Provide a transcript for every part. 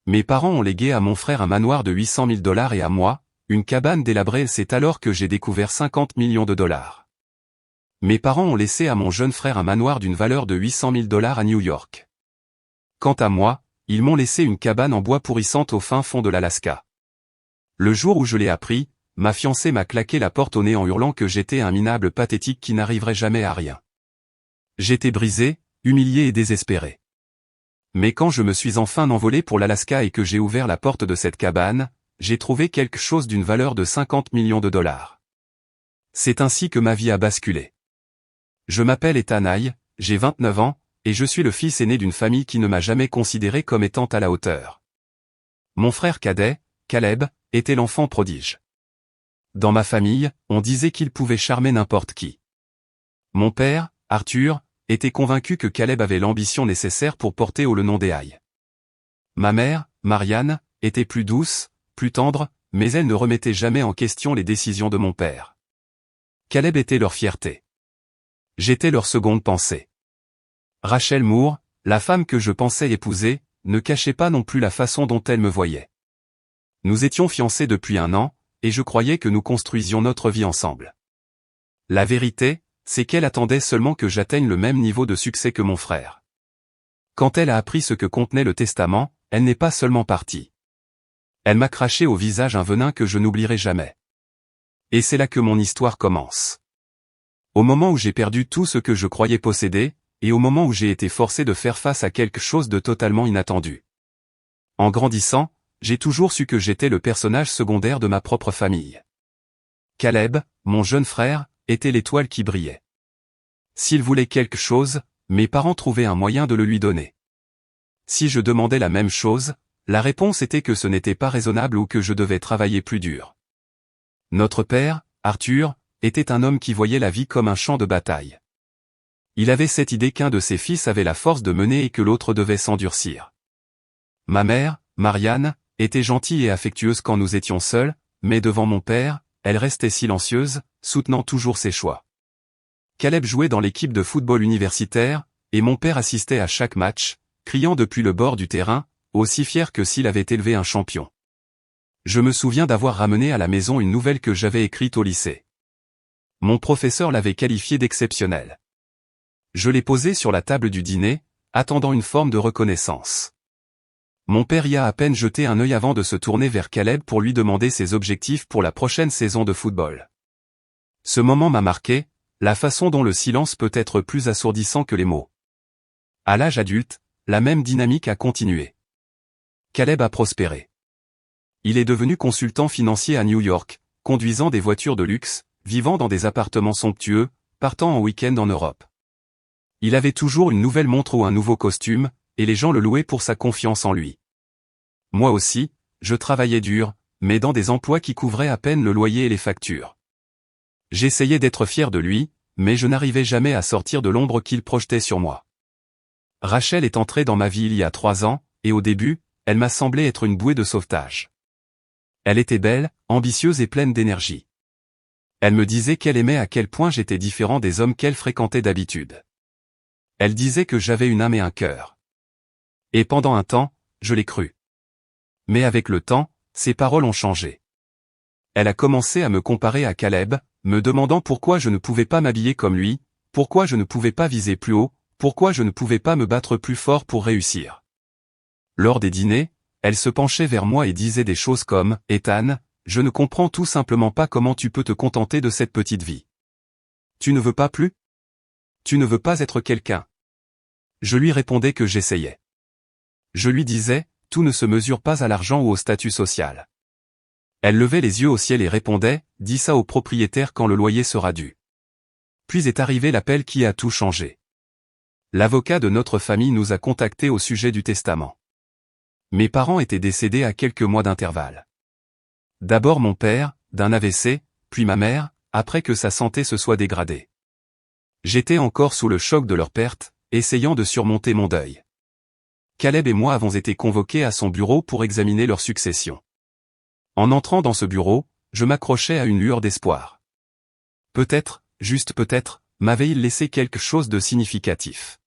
Mes parents ont légué à mon frère un manoir de 800 000 $ et à moi, une cabane délabrée. C'est alors que j'ai découvert 50 millions de dollars. Mes parents ont laissé à mon jeune frère un manoir d'une valeur de 800 000 $ à New York. Quant à moi, ils m'ont laissé une cabane en bois pourrissante au fin fond de l'Alaska. Le jour où je l'ai appris, ma fiancée m'a claqué la porte au nez en hurlant que j'étais un minable pathétique qui n'arriverait jamais à rien. J'étais brisé, humilié et désespéré. Mais quand je me suis enfin envolé pour l'Alaska et que j'ai ouvert la porte de cette cabane, j'ai trouvé quelque chose d'une valeur de 50 millions de dollars. C'est ainsi que ma vie a basculé. Je m'appelle Ethan Haigh, j'ai 29 ans, et je suis le fils aîné d'une famille qui ne m'a jamais considéré comme étant à la hauteur. Mon frère cadet, Caleb, était l'enfant prodige. Dans ma famille, on disait qu'il pouvait charmer n'importe qui. Mon père, Arthur, était convaincu que Caleb avait l'ambition nécessaire pour porter haut le nom des Haigh. Ma mère, Marianne, était plus douce, plus tendre, mais elle ne remettait jamais en question les décisions de mon père. Caleb était leur fierté. J'étais leur seconde pensée. Rachel Moore, la femme que je pensais épouser, ne cachait pas non plus la façon dont elle me voyait. Nous étions fiancés depuis 1 an, et je croyais que nous construisions notre vie ensemble. La vérité, c'est qu'elle attendait seulement que j'atteigne le même niveau de succès que mon frère. Quand elle a appris ce que contenait le testament, elle n'est pas seulement partie. Elle m'a craché au visage un venin que je n'oublierai jamais. Et c'est là que mon histoire commence. Au moment où j'ai perdu tout ce que je croyais posséder, et au moment où j'ai été forcé de faire face à quelque chose de totalement inattendu. En grandissant, j'ai toujours su que j'étais le personnage secondaire de ma propre famille. Caleb, mon jeune frère, était l'étoile qui brillait. S'il voulait quelque chose, mes parents trouvaient un moyen de le lui donner. Si je demandais la même chose, la réponse était que ce n'était pas raisonnable ou que je devais travailler plus dur. Notre père, Arthur, était un homme qui voyait la vie comme un champ de bataille. Il avait cette idée qu'un de ses fils avait la force de mener et que l'autre devait s'endurcir. Ma mère, Marianne, était gentille et affectueuse quand nous étions seuls, mais devant mon père, elle restait silencieuse, soutenant toujours ses choix. Caleb jouait dans l'équipe de football universitaire, et mon père assistait à chaque match, criant depuis le bord du terrain, aussi fier que s'il avait élevé un champion. Je me souviens d'avoir ramené à la maison une nouvelle que j'avais écrite au lycée. Mon professeur l'avait qualifiée d'exceptionnelle. Je l'ai posée sur la table du dîner, attendant une forme de reconnaissance. Mon père y a à peine jeté un œil avant de se tourner vers Caleb pour lui demander ses objectifs pour la prochaine saison de football. Ce moment m'a marqué, la façon dont le silence peut être plus assourdissant que les mots. À l'âge adulte, la même dynamique a continué. Caleb a prospéré. Il est devenu consultant financier à New York, conduisant des voitures de luxe, vivant dans des appartements somptueux, partant en week-end en Europe. Il avait toujours une nouvelle montre ou un nouveau costume, et les gens le louaient pour sa confiance en lui. Moi aussi, je travaillais dur, mais dans des emplois qui couvraient à peine le loyer et les factures. J'essayais d'être fier de lui, mais je n'arrivais jamais à sortir de l'ombre qu'il projetait sur moi. Rachel est entrée dans ma vie il y a 3 ans, et au début, elle m'a semblé être une bouée de sauvetage. Elle était belle, ambitieuse et pleine d'énergie. Elle me disait qu'elle aimait à quel point j'étais différent des hommes qu'elle fréquentait d'habitude. Elle disait que j'avais une âme et un cœur. Et pendant un temps, je l'ai cru. Mais avec le temps, ses paroles ont changé. Elle a commencé à me comparer à Caleb, me demandant pourquoi je ne pouvais pas m'habiller comme lui, pourquoi je ne pouvais pas viser plus haut, pourquoi je ne pouvais pas me battre plus fort pour réussir. Lors des dîners, elle se penchait vers moi et disait des choses comme « Ethan, je ne comprends tout simplement pas comment tu peux te contenter de cette petite vie. Tu ne veux pas plus ? Tu ne veux pas être quelqu'un ?» Je lui répondais que j'essayais. Je lui disais, tout ne se mesure pas à l'argent ou au statut social. Elle levait les yeux au ciel et répondait, dis ça au propriétaire quand le loyer sera dû. Puis est arrivé l'appel qui a tout changé. L'avocat de notre famille nous a contactés au sujet du testament. Mes parents étaient décédés à quelques mois d'intervalle. D'abord mon père, d'un AVC, puis ma mère, après que sa santé se soit dégradée. J'étais encore sous le choc de leur perte, essayant de surmonter mon deuil. Caleb et moi avons été convoqués à son bureau pour examiner leur succession. En entrant dans ce bureau, je m'accrochais à une lueur d'espoir. Peut-être, juste peut-être, m'avait-il laissé quelque chose de significatif.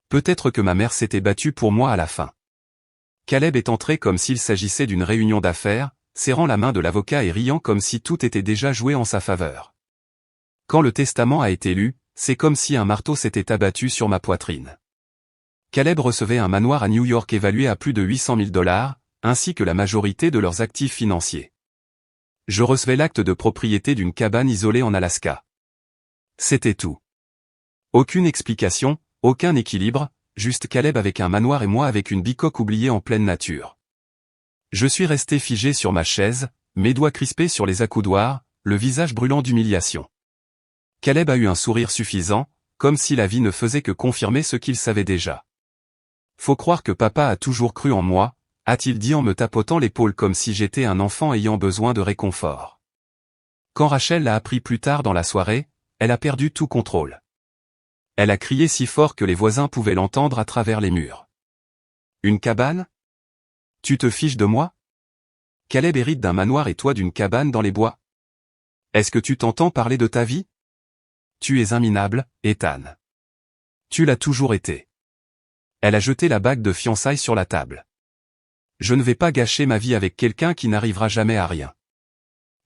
Peut-être que ma mère s'était battue pour moi à la fin. Caleb est entré comme s'il s'agissait d'une réunion d'affaires, serrant la main de l'avocat et riant comme si tout était déjà joué en sa faveur. Quand le testament a été lu, c'est comme si un marteau s'était abattu sur ma poitrine. Caleb recevait un manoir à New York évalué à plus de 800 000 $, ainsi que la majorité de leurs actifs financiers. Je recevais l'acte de propriété d'une cabane isolée en Alaska. C'était tout. Aucune explication, aucun équilibre, juste Caleb avec un manoir et moi avec une bicoque oubliée en pleine nature. Je suis resté figé sur ma chaise, mes doigts crispés sur les accoudoirs, le visage brûlant d'humiliation. Caleb a eu un sourire suffisant, comme si la vie ne faisait que confirmer ce qu'il savait déjà. Faut croire que papa a toujours cru en moi, a-t-il dit en me tapotant l'épaule comme si j'étais un enfant ayant besoin de réconfort. Quand Rachel l'a appris plus tard dans la soirée, elle a perdu tout contrôle. Elle a crié si fort que les voisins pouvaient l'entendre à travers les murs. Une cabane? Tu te fiches de moi? Caleb hérite d'un manoir et toi d'une cabane dans les bois. Est-ce que tu t'entends parler de ta vie? Tu es un minable, Ethan. Tu l'as toujours été. Elle a jeté la bague de fiançailles sur la table. Je ne vais pas gâcher ma vie avec quelqu'un qui n'arrivera jamais à rien.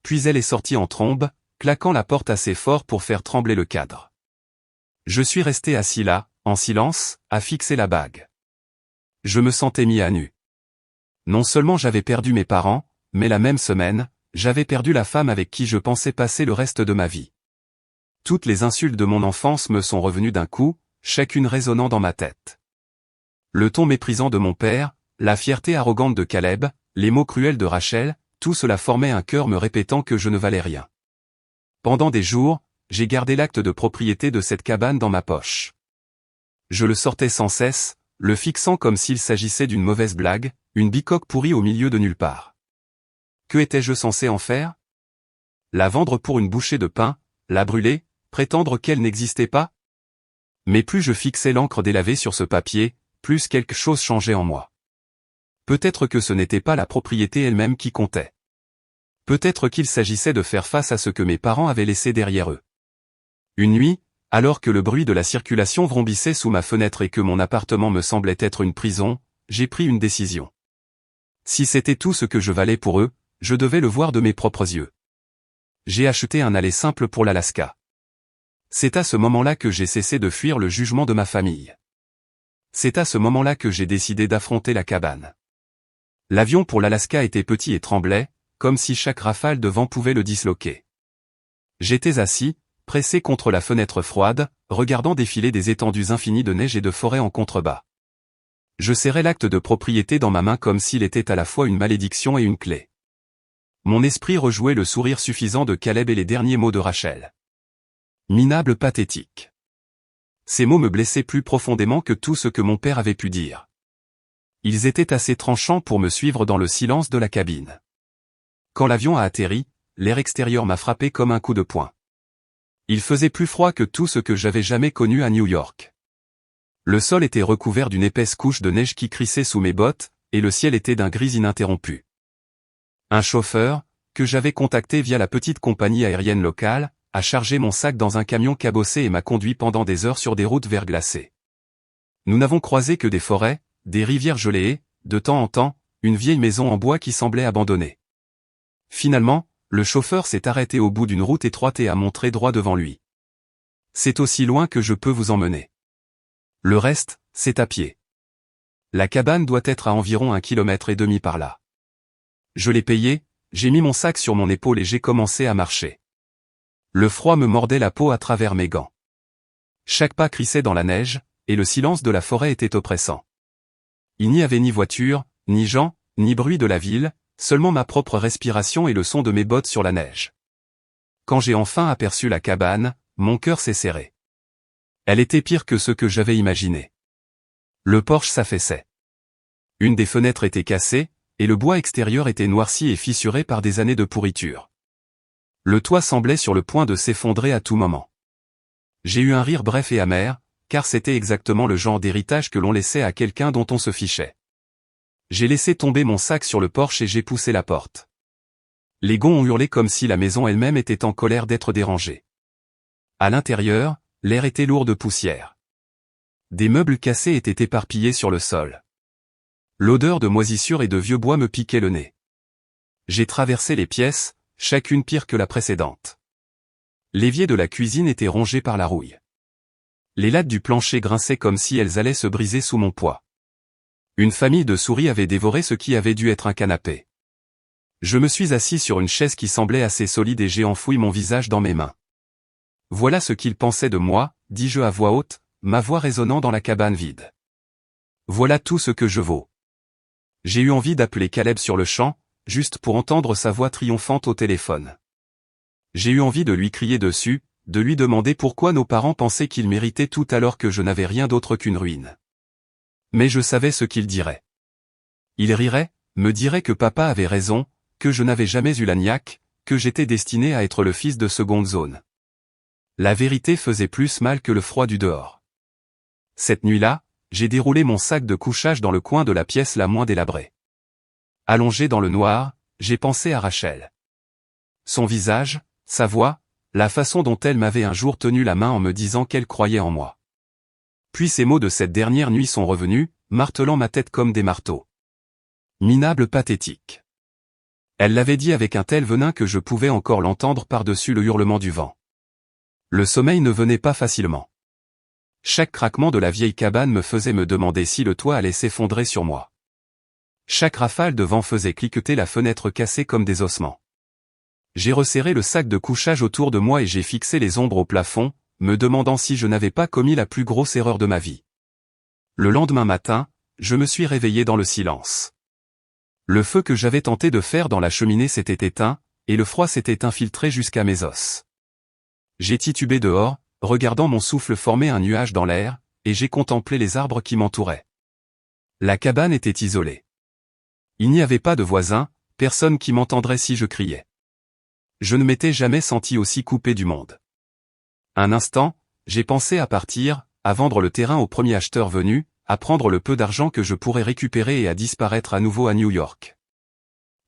Puis elle est sortie en trombe, claquant la porte assez fort pour faire trembler le cadre. Je suis resté assis là, en silence, à fixer la bague. Je me sentais mis à nu. Non seulement j'avais perdu mes parents, mais la même semaine, j'avais perdu la femme avec qui je pensais passer le reste de ma vie. Toutes les insultes de mon enfance me sont revenues d'un coup, chacune résonnant dans ma tête. Le ton méprisant de mon père, la fierté arrogante de Caleb, les mots cruels de Rachel, tout cela formait un cœur me répétant que je ne valais rien. Pendant des jours, j'ai gardé l'acte de propriété de cette cabane dans ma poche. Je le sortais sans cesse, le fixant comme s'il s'agissait d'une mauvaise blague, une bicoque pourrie au milieu de nulle part. Que étais-je censé en faire? La vendre pour une bouchée de pain, la brûler, prétendre qu'elle n'existait pas? Mais plus je fixais l'encre délavée sur ce papier, plus quelque chose changeait en moi. Peut-être que ce n'était pas la propriété elle-même qui comptait. Peut-être qu'il s'agissait de faire face à ce que mes parents avaient laissé derrière eux. Une nuit, alors que le bruit de la circulation vrombissait sous ma fenêtre et que mon appartement me semblait être une prison, j'ai pris une décision. Si c'était tout ce que je valais pour eux, je devais le voir de mes propres yeux. J'ai acheté un aller simple pour l'Alaska. C'est à ce moment-là que j'ai cessé de fuir le jugement de ma famille. C'est à ce moment-là que j'ai décidé d'affronter la cabane. L'avion pour l'Alaska était petit et tremblait, comme si chaque rafale de vent pouvait le disloquer. J'étais assis, pressé contre la fenêtre froide, regardant défiler des étendues infinies de neige et de forêt en contrebas. Je serrais l'acte de propriété dans ma main comme s'il était à la fois une malédiction et une clé. Mon esprit rejouait le sourire suffisant de Caleb et les derniers mots de Rachel. Minable pathétique. Ces mots me blessaient plus profondément que tout ce que mon père avait pu dire. Ils étaient assez tranchants pour me suivre dans le silence de la cabine. Quand l'avion a atterri, l'air extérieur m'a frappé comme un coup de poing. Il faisait plus froid que tout ce que j'avais jamais connu à New York. Le sol était recouvert d'une épaisse couche de neige qui crissait sous mes bottes, et le ciel était d'un gris ininterrompu. Un chauffeur, que j'avais contacté via la petite compagnie aérienne locale, a chargé mon sac dans un camion cabossé et m'a conduit pendant des heures sur des routes verglacées. Nous n'avons croisé que des forêts, des rivières gelées et, de temps en temps, une vieille maison en bois qui semblait abandonnée. Finalement, le chauffeur s'est arrêté au bout d'une route étroite et a montré droit devant lui. C'est aussi loin que je peux vous emmener. Le reste, c'est à pied. La cabane doit être à environ 1,5 km par là. Je l'ai payé, j'ai mis mon sac sur mon épaule et j'ai commencé à marcher. Le froid me mordait la peau à travers mes gants. Chaque pas crissait dans la neige, et le silence de la forêt était oppressant. Il n'y avait ni voiture, ni gens, ni bruit de la ville, seulement ma propre respiration et le son de mes bottes sur la neige. Quand j'ai enfin aperçu la cabane, mon cœur s'est serré. Elle était pire que ce que j'avais imaginé. Le porche s'affaissait. Une des fenêtres était cassée, et le bois extérieur était noirci et fissuré par des années de pourriture. Le toit semblait sur le point de s'effondrer à tout moment. J'ai eu un rire bref et amer, car c'était exactement le genre d'héritage que l'on laissait à quelqu'un dont on se fichait. J'ai laissé tomber mon sac sur le porche et j'ai poussé la porte. Les gonds ont hurlé comme si la maison elle-même était en colère d'être dérangée. À l'intérieur, l'air était lourd de poussière. Des meubles cassés étaient éparpillés sur le sol. L'odeur de moisissure et de vieux bois me piquait le nez. J'ai traversé les pièces, chacune pire que la précédente. L'évier de la cuisine était rongé par la rouille. Les lattes du plancher grinçaient comme si elles allaient se briser sous mon poids. Une famille de souris avait dévoré ce qui avait dû être un canapé. Je me suis assis sur une chaise qui semblait assez solide et j'ai enfoui mon visage dans mes mains. Voilà ce qu'ils pensaient de moi, dis-je à voix haute, ma voix résonnant dans la cabane vide. Voilà tout ce que je vaux. J'ai eu envie d'appeler Caleb sur le champ, juste pour entendre sa voix triomphante au téléphone. J'ai eu envie de lui crier dessus, de lui demander pourquoi nos parents pensaient qu'il méritait tout alors que je n'avais rien d'autre qu'une ruine. Mais je savais ce qu'il dirait. Il rirait, me dirait que papa avait raison, que je n'avais jamais eu la niaque, que j'étais destiné à être le fils de seconde zone. La vérité faisait plus mal que le froid du dehors. Cette nuit-là, j'ai déroulé mon sac de couchage dans le coin de la pièce la moins délabrée. Allongé dans le noir, j'ai pensé à Rachel. Son visage, sa voix, la façon dont elle m'avait un jour tenu la main en me disant qu'elle croyait en moi. Puis ces mots de cette dernière nuit sont revenus, martelant ma tête comme des marteaux. Minable pathétique. Elle l'avait dit avec un tel venin que je pouvais encore l'entendre par-dessus le hurlement du vent. Le sommeil ne venait pas facilement. Chaque craquement de la vieille cabane me faisait me demander si le toit allait s'effondrer sur moi. Chaque rafale de vent faisait cliqueter la fenêtre cassée comme des ossements. J'ai resserré le sac de couchage autour de moi et j'ai fixé les ombres au plafond, me demandant si je n'avais pas commis la plus grosse erreur de ma vie. Le lendemain matin, je me suis réveillé dans le silence. Le feu que j'avais tenté de faire dans la cheminée s'était éteint, et le froid s'était infiltré jusqu'à mes os. J'ai titubé dehors, regardant mon souffle former un nuage dans l'air, et j'ai contemplé les arbres qui m'entouraient. La cabane était isolée. Il n'y avait pas de voisins, personne qui m'entendrait si je criais. Je ne m'étais jamais senti aussi coupé du monde. Un instant, j'ai pensé à partir, à vendre le terrain au premier acheteur venu, à prendre le peu d'argent que je pourrais récupérer et à disparaître à nouveau à New York.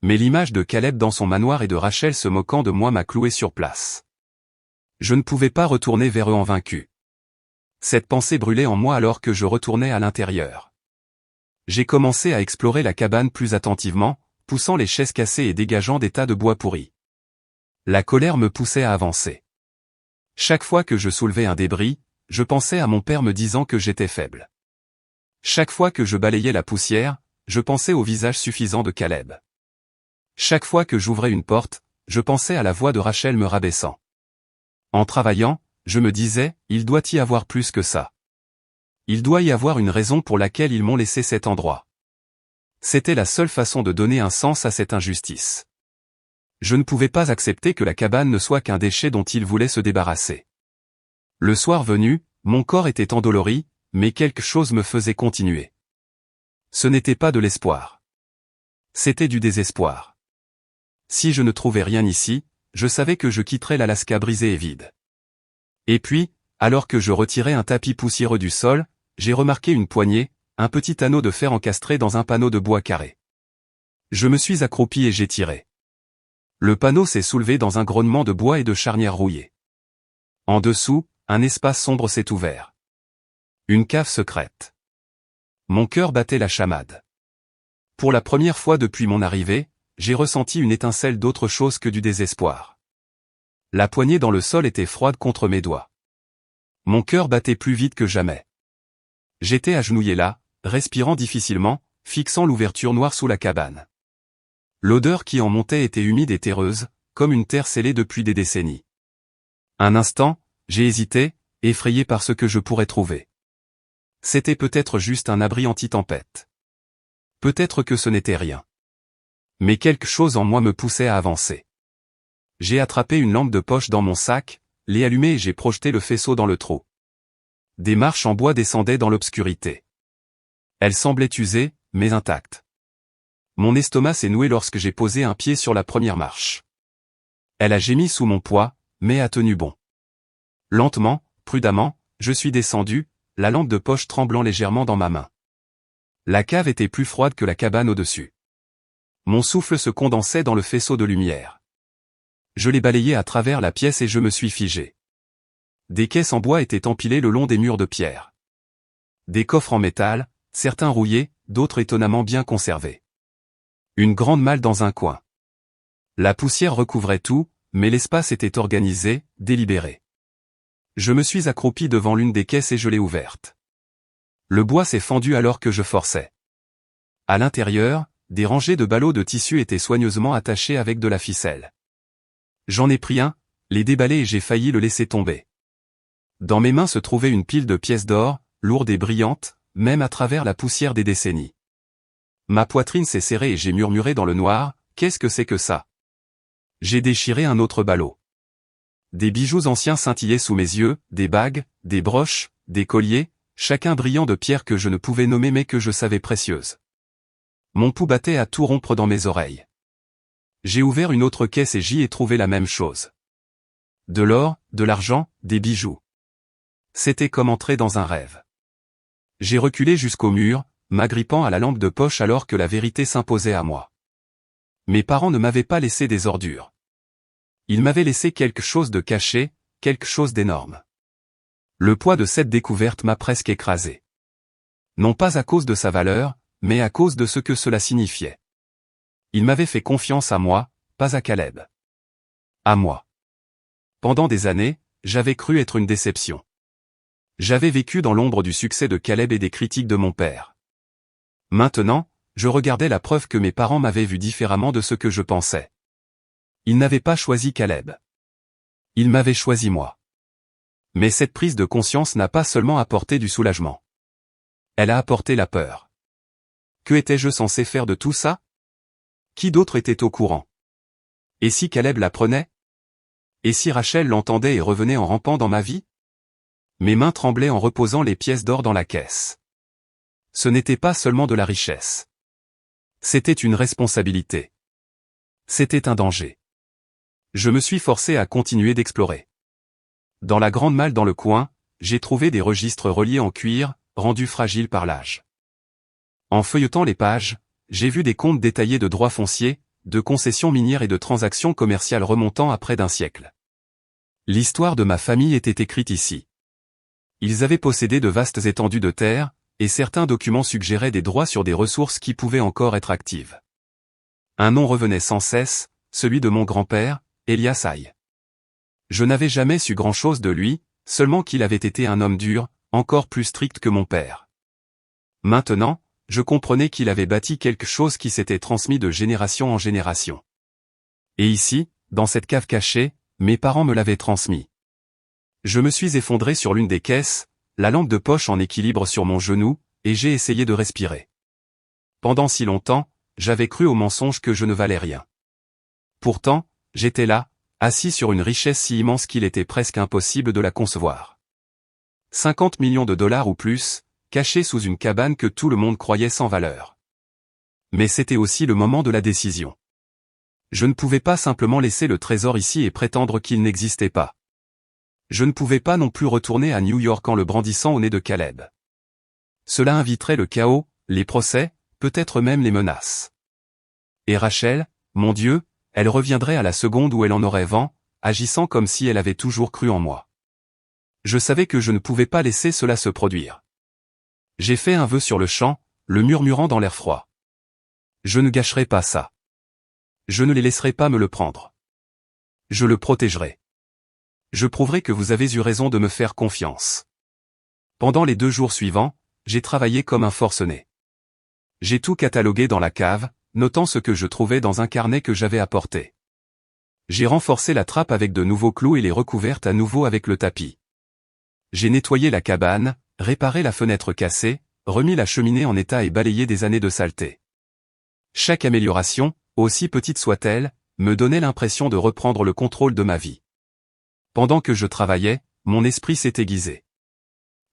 Mais l'image de Caleb dans son manoir et de Rachel se moquant de moi m'a cloué sur place. Je ne pouvais pas retourner vers eux en vaincu. Cette pensée brûlait en moi alors que je retournais à l'intérieur. J'ai commencé à explorer la cabane plus attentivement, poussant les chaises cassées et dégageant des tas de bois pourris. La colère me poussait à avancer. Chaque fois que je soulevais un débris, je pensais à mon père me disant que j'étais faible. Chaque fois que je balayais la poussière, je pensais au visage suffisant de Caleb. Chaque fois que j'ouvrais une porte, je pensais à la voix de Rachel me rabaissant. En travaillant, je me disais, il doit y avoir plus que ça. Il doit y avoir une raison pour laquelle ils m'ont laissé cet endroit. C'était la seule façon de donner un sens à cette injustice. Je ne pouvais pas accepter que la cabane ne soit qu'un déchet dont ils voulaient se débarrasser. Le soir venu, mon corps était endolori, mais quelque chose me faisait continuer. Ce n'était pas de l'espoir. C'était du désespoir. Si je ne trouvais rien ici, je savais que je quitterais l'Alaska brisé et vide. Et puis, alors que je retirais un tapis poussiéreux du sol, j'ai remarqué une poignée, un petit anneau de fer encastré dans un panneau de bois carré. Je me suis accroupi et j'ai tiré. Le panneau s'est soulevé dans un grognement de bois et de charnières rouillées. En dessous, un espace sombre s'est ouvert. Une cave secrète. Mon cœur battait la chamade. Pour la première fois depuis mon arrivée, j'ai ressenti une étincelle d'autre chose que du désespoir. La poignée dans le sol était froide contre mes doigts. Mon cœur battait plus vite que jamais. J'étais agenouillé là, respirant difficilement, fixant l'ouverture noire sous la cabane. L'odeur qui en montait était humide et terreuse, comme une terre scellée depuis des décennies. Un instant, j'ai hésité, effrayé par ce que je pourrais trouver. C'était peut-être juste un abri anti-tempête. Peut-être que ce n'était rien. Mais quelque chose en moi me poussait à avancer. J'ai attrapé une lampe de poche dans mon sac, l'ai allumée et j'ai projeté le faisceau dans le trou. Des marches en bois descendaient dans l'obscurité. Elles semblaient usées, mais intactes. Mon estomac s'est noué lorsque j'ai posé un pied sur la première marche. Elle a gémi sous mon poids, mais a tenu bon. Lentement, prudemment, je suis descendu, la lampe de poche tremblant légèrement dans ma main. La cave était plus froide que la cabane au-dessus. Mon souffle se condensait dans le faisceau de lumière. Je l'ai balayé à travers la pièce et je me suis figé. Des caisses en bois étaient empilées le long des murs de pierre. Des coffres en métal, certains rouillés, d'autres étonnamment bien conservées. Une grande malle dans un coin. La poussière recouvrait tout, mais l'espace était organisé, délibéré. Je me suis accroupi devant l'une des caisses et je l'ai ouverte. Le bois s'est fendu alors que je forçais. À l'intérieur, des rangées de ballots de tissu étaient soigneusement attachés avec de la ficelle. J'en ai pris un, l'ai déballé et j'ai failli le laisser tomber. Dans mes mains se trouvait une pile de pièces d'or, lourde et brillante, même à travers la poussière des décennies. Ma poitrine s'est serrée et j'ai murmuré dans le noir, « Qu'est-ce que c'est que ça ?» J'ai déchiré un autre ballot. Des bijoux anciens scintillaient sous mes yeux, des bagues, des broches, des colliers, chacun brillant de pierres que je ne pouvais nommer mais que je savais précieuses. Mon pouls battait à tout rompre dans mes oreilles. J'ai ouvert une autre caisse et j'y ai trouvé la même chose. De l'or, de l'argent, des bijoux. C'était comme entrer dans un rêve. J'ai reculé jusqu'au mur, m'agrippant à la lampe de poche alors que la vérité s'imposait à moi. Mes parents ne m'avaient pas laissé des ordures. Ils m'avaient laissé quelque chose de caché, quelque chose d'énorme. Le poids de cette découverte m'a presque écrasé. Non pas à cause de sa valeur, mais à cause de ce que cela signifiait. Ils m'avaient fait confiance à moi, pas à Caleb. À moi. Pendant des années, j'avais cru être une déception. J'avais vécu dans l'ombre du succès de Caleb et des critiques de mon père. Maintenant, je regardais la preuve que mes parents m'avaient vu différemment de ce que je pensais. Ils n'avaient pas choisi Caleb. Ils m'avaient choisi moi. Mais cette prise de conscience n'a pas seulement apporté du soulagement. Elle a apporté la peur. Que étais-je censé faire de tout ça? Qui d'autre était au courant? Et si Caleb l'apprenait? Et si Rachel l'entendait et revenait en rampant dans ma vie? Mes mains tremblaient en reposant les pièces d'or dans la caisse. Ce n'était pas seulement de la richesse. C'était une responsabilité. C'était un danger. Je me suis forcé à continuer d'explorer. Dans la grande malle dans le coin, j'ai trouvé des registres reliés en cuir, rendus fragiles par l'âge. En feuilletant les pages, j'ai vu des comptes détaillés de droits fonciers, de concessions minières et de transactions commerciales remontant à près d'un siècle. L'histoire de ma famille était écrite ici. Ils avaient possédé de vastes étendues de terre, et certains documents suggéraient des droits sur des ressources qui pouvaient encore être actives. Un nom revenait sans cesse, celui de mon grand-père, Elias Haye. Je n'avais jamais su grand-chose de lui, seulement qu'il avait été un homme dur, encore plus strict que mon père. Maintenant, je comprenais qu'il avait bâti quelque chose qui s'était transmis de génération en génération. Et ici, dans cette cave cachée, mes parents me l'avaient transmis. Je me suis effondré sur l'une des caisses, la lampe de poche en équilibre sur mon genou, et j'ai essayé de respirer. Pendant si longtemps, j'avais cru au mensonge que je ne valais rien. Pourtant, j'étais là, assis sur une richesse si immense qu'il était presque impossible de la concevoir. 50 millions de dollars ou plus, cachés sous une cabane que tout le monde croyait sans valeur. Mais c'était aussi le moment de la décision. Je ne pouvais pas simplement laisser le trésor ici et prétendre qu'il n'existait pas. Je ne pouvais pas non plus retourner à New York en le brandissant au nez de Caleb. Cela inviterait le chaos, les procès, peut-être même les menaces. Et Rachel, mon Dieu, elle reviendrait à la seconde où elle en aurait vent, agissant comme si elle avait toujours cru en moi. Je savais que je ne pouvais pas laisser cela se produire. J'ai fait un vœu sur le champ, le murmurant dans l'air froid. Je ne gâcherai pas ça. Je ne les laisserai pas me le prendre. Je le protégerai. Je prouverai que vous avez eu raison de me faire confiance. Pendant les 2 jours suivants, j'ai travaillé comme un forcené. J'ai tout catalogué dans la cave, notant ce que je trouvais dans un carnet que j'avais apporté. J'ai renforcé la trappe avec de nouveaux clous et les recouverte à nouveau avec le tapis. J'ai nettoyé la cabane, réparé la fenêtre cassée, remis la cheminée en état et balayé des années de saleté. Chaque amélioration, aussi petite soit-elle, me donnait l'impression de reprendre le contrôle de ma vie. Pendant que je travaillais, mon esprit s'est aiguisé.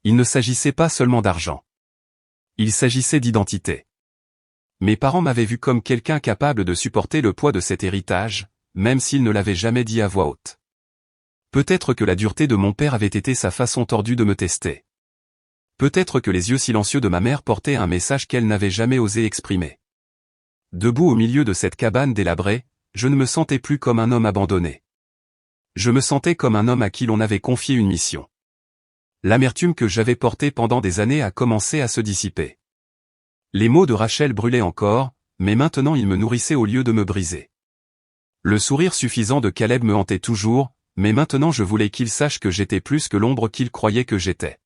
Il ne s'agissait pas seulement d'argent. Il s'agissait d'identité. Mes parents m'avaient vu comme quelqu'un capable de supporter le poids de cet héritage, même s'ils ne l'avaient jamais dit à voix haute. Peut-être que la dureté de mon père avait été sa façon tordue de me tester. Peut-être que les yeux silencieux de ma mère portaient un message qu'elle n'avait jamais osé exprimer. Debout au milieu de cette cabane délabrée, je ne me sentais plus comme un homme abandonné. Je me sentais comme un homme à qui l'on avait confié une mission. L'amertume que j'avais portée pendant des années a commencé à se dissiper. Les mots de Rachel brûlaient encore, mais maintenant ils me nourrissaient au lieu de me briser. Le sourire suffisant de Caleb me hantait toujours, mais maintenant je voulais qu'il sache que j'étais plus que l'ombre qu'il croyait que j'étais.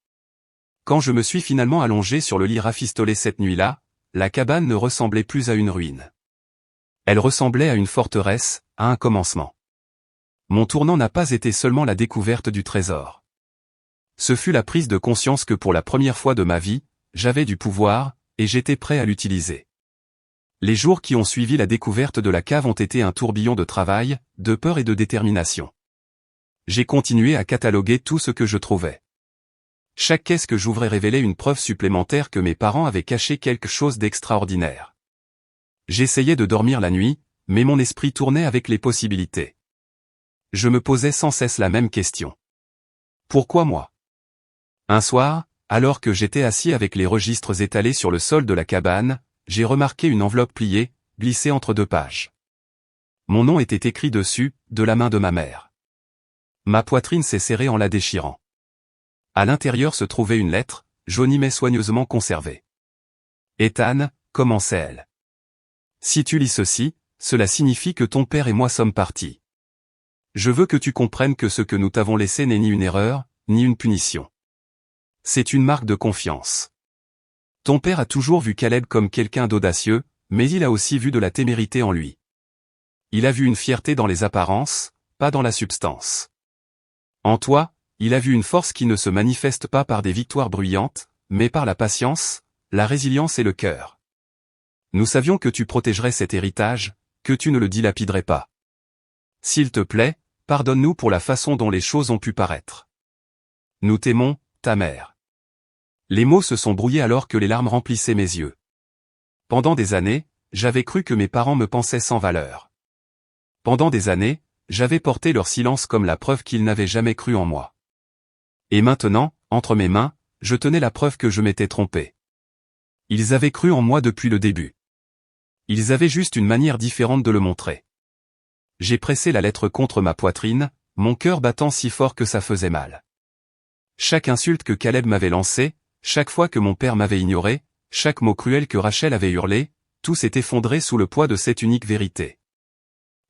Quand je me suis finalement allongé sur le lit rafistolé cette nuit-là, la cabane ne ressemblait plus à une ruine. Elle ressemblait à une forteresse, à un commencement. Mon tournant n'a pas été seulement la découverte du trésor. Ce fut la prise de conscience que pour la première fois de ma vie, j'avais du pouvoir, et j'étais prêt à l'utiliser. Les jours qui ont suivi la découverte de la cave ont été un tourbillon de travail, de peur et de détermination. J'ai continué à cataloguer tout ce que je trouvais. Chaque caisse que j'ouvrais révélait une preuve supplémentaire que mes parents avaient caché quelque chose d'extraordinaire. J'essayais de dormir la nuit, mais mon esprit tournait avec les possibilités. Je me posais sans cesse la même question. Pourquoi moi? Un soir, alors que j'étais assis avec les registres étalés sur le sol de la cabane, j'ai remarqué une enveloppe pliée, glissée entre 2 pages. Mon nom était écrit dessus, de la main de ma mère. Ma poitrine s'est serrée en la déchirant. À l'intérieur se trouvait une lettre, jaunie mais soigneusement conservée. Ethan, commençait-elle. Si tu lis ceci, cela signifie que ton père et moi sommes partis. Je veux que tu comprennes que ce que nous t'avons laissé n'est ni une erreur, ni une punition. C'est une marque de confiance. Ton père a toujours vu Caleb comme quelqu'un d'audacieux, mais il a aussi vu de la témérité en lui. Il a vu une fierté dans les apparences, pas dans la substance. En toi, il a vu une force qui ne se manifeste pas par des victoires bruyantes, mais par la patience, la résilience et le cœur. Nous savions que tu protégerais cet héritage, que tu ne le dilapiderais pas. S'il te plaît, pardonne-nous pour la façon dont les choses ont pu paraître. Nous t'aimons, ta mère. Les mots se sont brouillés alors que les larmes remplissaient mes yeux. Pendant des années, j'avais cru que mes parents me pensaient sans valeur. Pendant des années, j'avais porté leur silence comme la preuve qu'ils n'avaient jamais cru en moi. Et maintenant, entre mes mains, je tenais la preuve que je m'étais trompé. Ils avaient cru en moi depuis le début. Ils avaient juste une manière différente de le montrer. J'ai pressé la lettre contre ma poitrine, mon cœur battant si fort que ça faisait mal. Chaque insulte que Caleb m'avait lancée, chaque fois que mon père m'avait ignoré, chaque mot cruel que Rachel avait hurlé, tout s'est effondré sous le poids de cette unique vérité.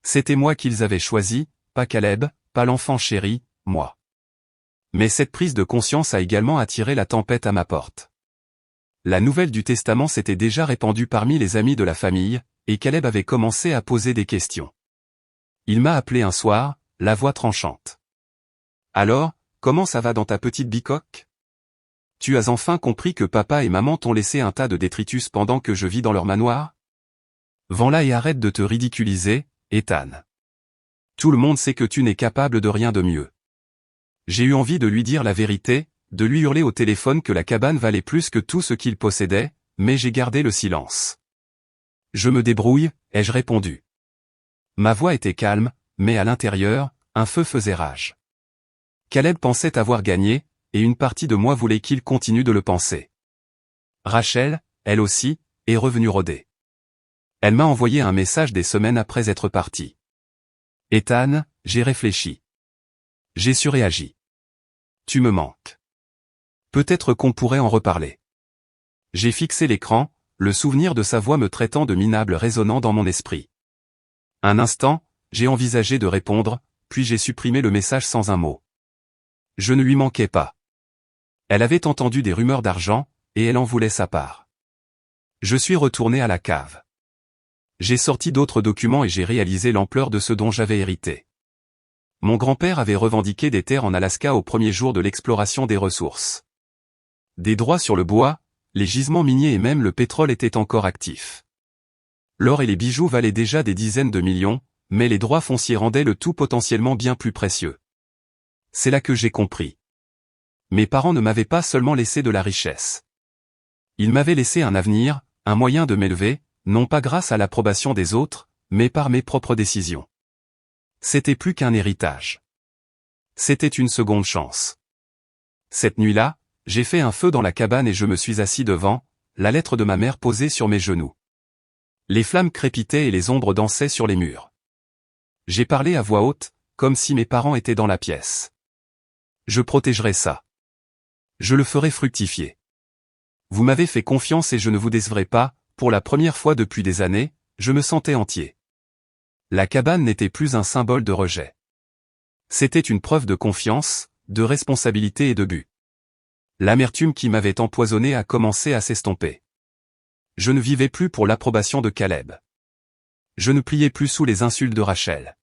C'était moi qu'ils avaient choisi, pas Caleb, pas l'enfant chéri, moi. Mais cette prise de conscience a également attiré la tempête à ma porte. La nouvelle du testament s'était déjà répandue parmi les amis de la famille, et Caleb avait commencé à poser des questions. Il m'a appelé un soir, la voix tranchante. « Alors, comment ça va dans ta petite bicoque? Tu as enfin compris que papa et maman t'ont laissé un tas de détritus pendant que je vis dans leur manoir? Vends-la et arrête de te ridiculiser, Ethan. Tout le monde sait que tu n'es capable de rien de mieux. » J'ai eu envie de lui dire la vérité, de lui hurler au téléphone que la cabane valait plus que tout ce qu'il possédait, mais j'ai gardé le silence. « Je me débrouille, ai-je répondu. Ma voix était calme, mais à l'intérieur, un feu faisait rage. Caleb pensait avoir gagné, et une partie de moi voulait qu'il continue de le penser. Rachel, elle aussi, est revenue rôder. Elle m'a envoyé un message des semaines après être partie. « Ethan, j'ai réfléchi. J'ai surréagi. Tu me manques. Peut-être qu'on pourrait en reparler. » J'ai fixé l'écran, le souvenir de sa voix me traitant de minable résonnant dans mon esprit. Un instant, j'ai envisagé de répondre, puis j'ai supprimé le message sans un mot. Je ne lui manquais pas. Elle avait entendu des rumeurs d'argent, et elle en voulait sa part. Je suis retourné à la cave. J'ai sorti d'autres documents et j'ai réalisé l'ampleur de ce dont j'avais hérité. Mon grand-père avait revendiqué des terres en Alaska au premier jour de l'exploration des ressources. Des droits sur le bois, les gisements miniers et même le pétrole étaient encore actifs. L'or et les bijoux valaient déjà des dizaines de millions, mais les droits fonciers rendaient le tout potentiellement bien plus précieux. C'est là que j'ai compris. Mes parents ne m'avaient pas seulement laissé de la richesse. Ils m'avaient laissé un avenir, un moyen de m'élever, non pas grâce à l'approbation des autres, mais par mes propres décisions. C'était plus qu'un héritage. C'était une seconde chance. Cette nuit-là, j'ai fait un feu dans la cabane et je me suis assis devant, la lettre de ma mère posée sur mes genoux. Les flammes crépitaient et les ombres dansaient sur les murs. J'ai parlé à voix haute, comme si mes parents étaient dans la pièce. Je protégerai ça. Je le ferai fructifier. Vous m'avez fait confiance et je ne vous décevrai pas, pour la première fois depuis des années, je me sentais entier. La cabane n'était plus un symbole de rejet. C'était une preuve de confiance, de responsabilité et de but. L'amertume qui m'avait empoisonné a commencé à s'estomper. Je ne vivais plus pour l'approbation de Caleb. Je ne pliais plus sous les insultes de Rachel.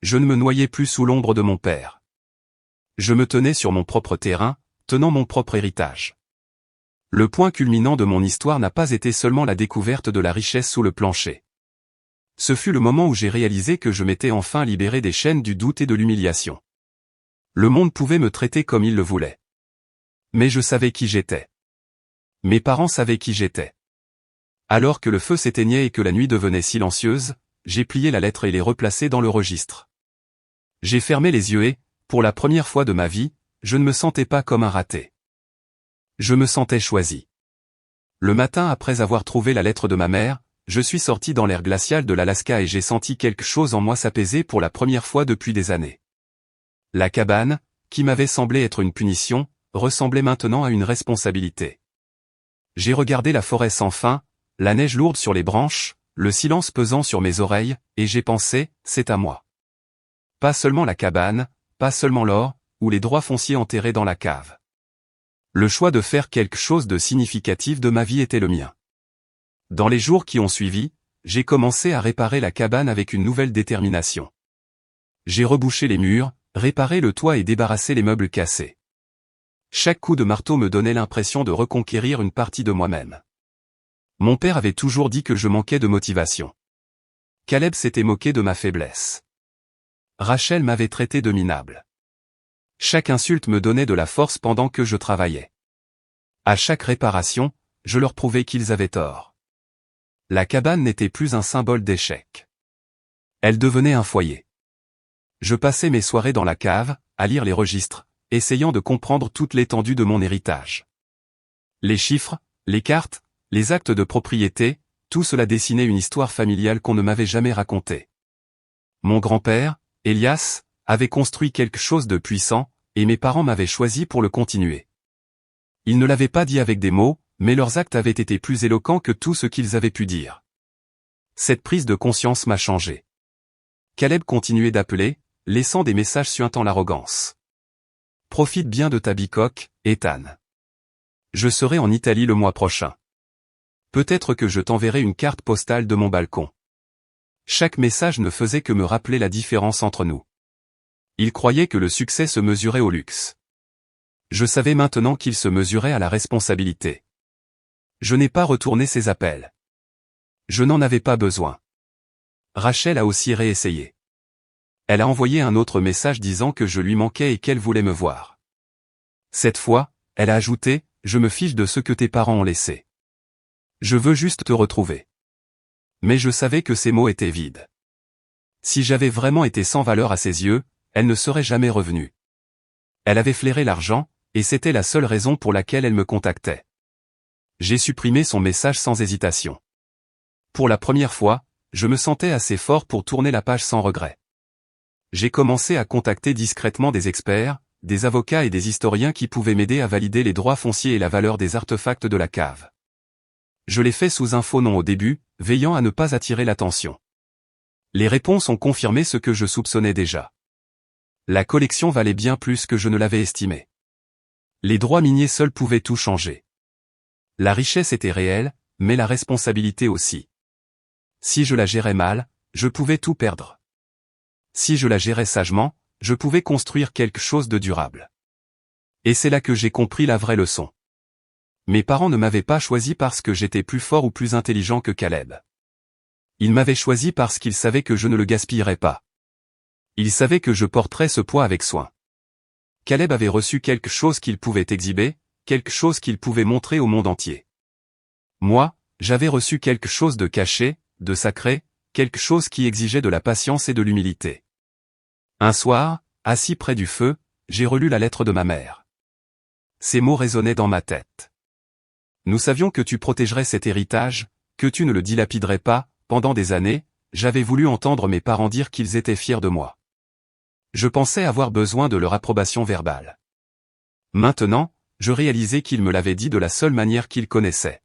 Je ne me noyais plus sous l'ombre de mon père. Je me tenais sur mon propre terrain, tenant mon propre héritage. Le point culminant de mon histoire n'a pas été seulement la découverte de la richesse sous le plancher. Ce fut le moment où j'ai réalisé que je m'étais enfin libéré des chaînes du doute et de l'humiliation. Le monde pouvait me traiter comme il le voulait. Mais je savais qui j'étais. Mes parents savaient qui j'étais. Alors que le feu s'éteignait et que la nuit devenait silencieuse, j'ai plié la lettre et l'ai replacée dans le registre. J'ai fermé les yeux et, pour la première fois de ma vie, je ne me sentais pas comme un raté. Je me sentais choisi. Le matin après avoir trouvé la lettre de ma mère, je suis sorti dans l'air glacial de l'Alaska et j'ai senti quelque chose en moi s'apaiser pour la première fois depuis des années. La cabane, qui m'avait semblé être une punition, ressemblait maintenant à une responsabilité. J'ai regardé la forêt sans fin, la neige lourde sur les branches, le silence pesant sur mes oreilles, et j'ai pensé, c'est à moi. Pas seulement la cabane, pas seulement l'or, ou les droits fonciers enterrés dans la cave. Le choix de faire quelque chose de significatif de ma vie était le mien. Dans les jours qui ont suivi, j'ai commencé à réparer la cabane avec une nouvelle détermination. J'ai rebouché les murs, réparé le toit et débarrassé les meubles cassés. Chaque coup de marteau me donnait l'impression de reconquérir une partie de moi-même. Mon père avait toujours dit que je manquais de motivation. Caleb s'était moqué de ma faiblesse. Rachel m'avait traité de minable. Chaque insulte me donnait de la force pendant que je travaillais. À chaque réparation, je leur prouvais qu'ils avaient tort. La cabane n'était plus un symbole d'échec. Elle devenait un foyer. Je passais mes soirées dans la cave, à lire les registres, essayant de comprendre toute l'étendue de mon héritage. Les chiffres, les cartes, les actes de propriété, tout cela dessinait une histoire familiale qu'on ne m'avait jamais racontée. Mon grand-père, Elias, avait construit quelque chose de puissant, et mes parents m'avaient choisi pour le continuer. Ils ne l'avaient pas dit avec des mots, mais leurs actes avaient été plus éloquents que tout ce qu'ils avaient pu dire. Cette prise de conscience m'a changé. Caleb continuait d'appeler, laissant des messages suintant l'arrogance. Profite bien de ta bicoque, Ethan. Je serai en Italie le mois prochain. Peut-être que je t'enverrai une carte postale de mon balcon. Chaque message ne faisait que me rappeler la différence entre nous. Il croyait que le succès se mesurait au luxe. Je savais maintenant qu'il se mesurait à la responsabilité. Je n'ai pas retourné ses appels. Je n'en avais pas besoin. Rachel a aussi réessayé. Elle a envoyé un autre message disant que je lui manquais et qu'elle voulait me voir. Cette fois, elle a ajouté, je me fiche de ce que tes parents ont laissé. Je veux juste te retrouver. Mais je savais que ces mots étaient vides. Si j'avais vraiment été sans valeur à ses yeux, elle ne serait jamais revenue. Elle avait flairé l'argent, et c'était la seule raison pour laquelle elle me contactait. J'ai supprimé son message sans hésitation. Pour la première fois, je me sentais assez fort pour tourner la page sans regret. J'ai commencé à contacter discrètement des experts, des avocats et des historiens qui pouvaient m'aider à valider les droits fonciers et la valeur des artefacts de la cave. Je l'ai fait sous un faux nom au début, veillant à ne pas attirer l'attention. Les réponses ont confirmé ce que je soupçonnais déjà. La collection valait bien plus que je ne l'avais estimé. Les droits miniers seuls pouvaient tout changer. La richesse était réelle, mais la responsabilité aussi. Si je la gérais mal, je pouvais tout perdre. Si je la gérais sagement, je pouvais construire quelque chose de durable. Et c'est là que j'ai compris la vraie leçon. Mes parents ne m'avaient pas choisi parce que j'étais plus fort ou plus intelligent que Caleb. Ils m'avaient choisi parce qu'ils savaient que je ne le gaspillerais pas. Ils savaient que je porterais ce poids avec soin. Caleb avait reçu quelque chose qu'il pouvait exhiber, quelque chose qu'il pouvait montrer au monde entier. Moi, j'avais reçu quelque chose de caché, de sacré, quelque chose qui exigeait de la patience et de l'humilité. Un soir, assis près du feu, j'ai relu la lettre de ma mère. Ces mots résonnaient dans ma tête. Nous savions que tu protégerais cet héritage, que tu ne le dilapiderais pas. Pendant des années, j'avais voulu entendre mes parents dire qu'ils étaient fiers de moi. Je pensais avoir besoin de leur approbation verbale. Maintenant, je réalisais qu'il me l'avait dit de la seule manière qu'il connaissait.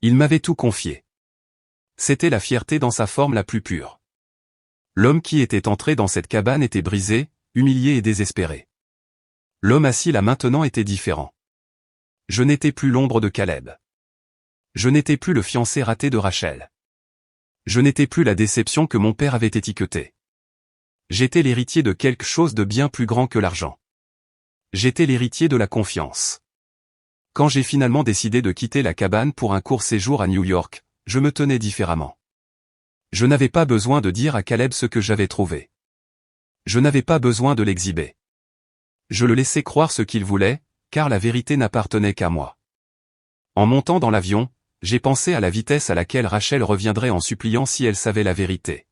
Il m'avait tout confié. C'était la fierté dans sa forme la plus pure. L'homme qui était entré dans cette cabane était brisé, humilié et désespéré. L'homme assis là maintenant était différent. Je n'étais plus l'ombre de Caleb. Je n'étais plus le fiancé raté de Rachel. Je n'étais plus la déception que mon père avait étiquetée. J'étais l'héritier de quelque chose de bien plus grand que l'argent. J'étais l'héritier de la confiance. Quand j'ai finalement décidé de quitter la cabane pour un court séjour à New York, je me tenais différemment. Je n'avais pas besoin de dire à Caleb ce que j'avais trouvé. Je n'avais pas besoin de l'exhiber. Je le laissais croire ce qu'il voulait, car la vérité n'appartenait qu'à moi. En montant dans l'avion, j'ai pensé à la vitesse à laquelle Rachel reviendrait en suppliant si elle savait la vérité.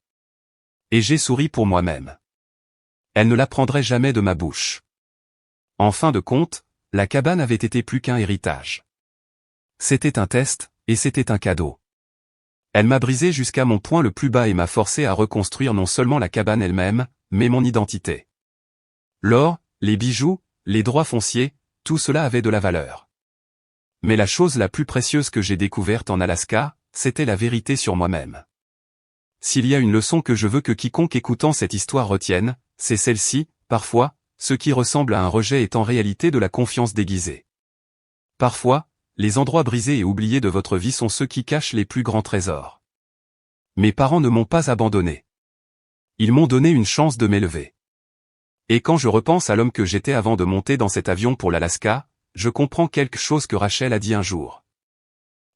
Et j'ai souri pour moi-même. Elle ne l'apprendrait jamais de ma bouche. En fin de compte, la cabane avait été plus qu'un héritage. C'était un test, et c'était un cadeau. Elle m'a brisé jusqu'à mon point le plus bas et m'a forcé à reconstruire non seulement la cabane elle-même, mais mon identité. L'or, les bijoux, les droits fonciers, tout cela avait de la valeur. Mais la chose la plus précieuse que j'ai découverte en Alaska, c'était la vérité sur moi-même. S'il y a une leçon que je veux que quiconque écoutant cette histoire retienne, c'est celle-ci: parfois, ce qui ressemble à un rejet est en réalité de la confiance déguisée. Parfois, les endroits brisés et oubliés de votre vie sont ceux qui cachent les plus grands trésors. Mes parents ne m'ont pas abandonné. Ils m'ont donné une chance de m'élever. Et quand je repense à l'homme que j'étais avant de monter dans cet avion pour l'Alaska, je comprends quelque chose que Rachel a dit un jour.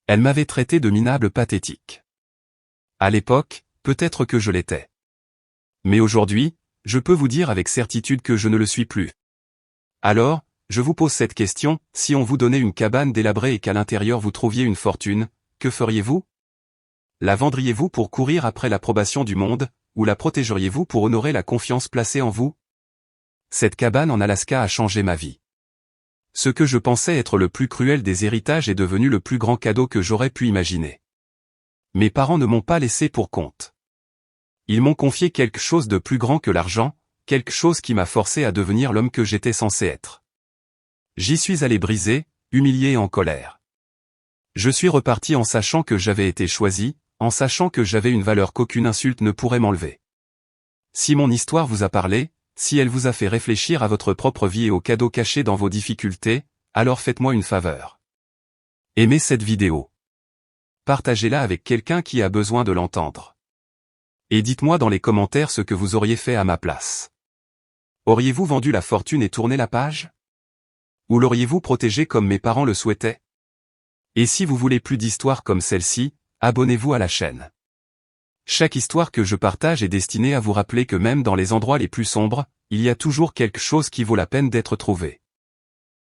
Elle m'avait traité de minable pathétique. À l'époque, peut-être que je l'étais. Mais aujourd'hui, je peux vous dire avec certitude que je ne le suis plus. Alors, je vous pose cette question: si on vous donnait une cabane délabrée et qu'à l'intérieur vous trouviez une fortune, que feriez-vous? La vendriez-vous pour courir après l'approbation du monde, ou la protégeriez-vous pour honorer la confiance placée en vous? Cette cabane en Alaska a changé ma vie. Ce que je pensais être le plus cruel des héritages est devenu le plus grand cadeau que j'aurais pu imaginer. Mes parents ne m'ont pas laissé pour compte. Ils m'ont confié quelque chose de plus grand que l'argent, quelque chose qui m'a forcé à devenir l'homme que j'étais censé être. J'y suis allé brisé, humilié et en colère. Je suis reparti en sachant que j'avais été choisi, en sachant que j'avais une valeur qu'aucune insulte ne pourrait m'enlever. Si mon histoire vous a parlé, si elle vous a fait réfléchir à votre propre vie et aux cadeaux cachés dans vos difficultés, alors faites-moi une faveur. Aimez cette vidéo. Partagez-la avec quelqu'un qui a besoin de l'entendre. Et dites-moi dans les commentaires ce que vous auriez fait à ma place. Auriez-vous vendu la fortune et tourné la page? Ou l'auriez-vous protégé comme mes parents le souhaitaient? Et si vous voulez plus d'histoires comme celle-ci, abonnez-vous à la chaîne. Chaque histoire que je partage est destinée à vous rappeler que même dans les endroits les plus sombres, il y a toujours quelque chose qui vaut la peine d'être trouvé.